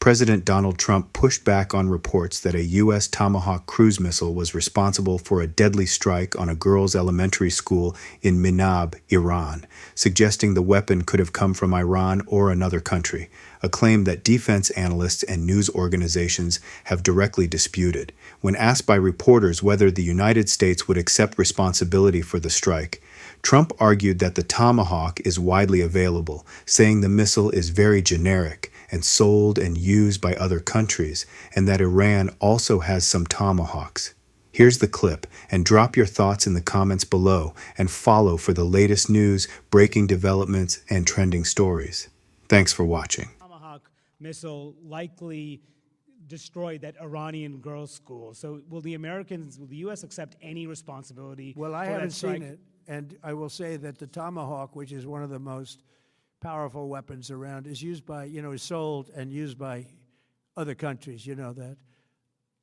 President Donald Trump pushed back on reports that a U.S. Tomahawk cruise missile was responsible for a deadly strike on a girls' elementary school in Minab, Iran, suggesting the weapon could have come from Iran or another country, a claim that defense analysts and news organizations have directly disputed. When asked by reporters whether the United States would accept responsibility for the strike, Trump argued that the Tomahawk is widely available, saying the missile is very generic and sold and used by other countries, and that Iran also has some Tomahawks. Here's the clip, and drop your thoughts in the comments below, and follow for the latest news, breaking developments, and trending stories. Thanks for watching. Tomahawk missile likely destroyed that Iranian girls' school. So will the U.S. accept any responsibility? Well, I haven't seen it, and I will say that the Tomahawk, which is one of the most powerful weapons around, is used by, is sold and used by other countries, you know that.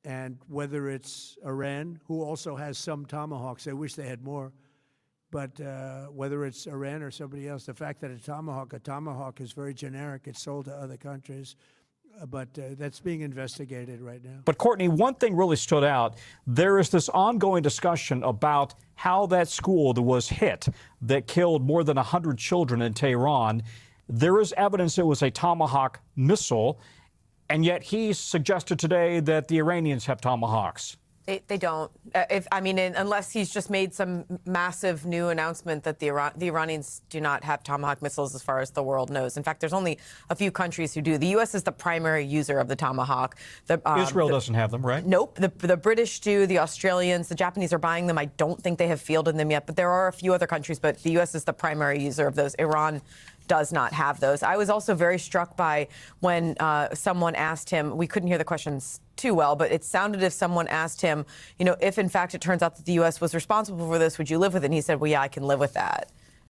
And whether it's Iran, who also has some Tomahawks, I wish they had more, but whether it's Iran or somebody else, the fact that a Tomahawk is very generic, it's sold to other countries, but that's being investigated right now. But Courtney, one thing really stood out. There is this ongoing discussion about how that school that was hit, that killed more than 100 children in Tehran, there is evidence it was a Tomahawk missile, and yet he suggested today that the Iranians have Tomahawks. They don't. Unless he's just made some massive new announcement that the Iranians do not have Tomahawk missiles as far as the world knows. In fact, there's only a few countries who do. The U.S. is the primary user of the Tomahawk. Israel doesn't have them, right? Nope. The British do, the Australians, the Japanese are buying them. I don't think they have fielded them yet, but there are a few other countries, but the U.S. is the primary user of those. Iran does not have those. I was also very struck by when someone asked him, we couldn't hear the questions too well, but it sounded as if someone asked him, if in fact it turns out that the U.S. was responsible for this, would you live with it? And he said, well, yeah, I can live with that.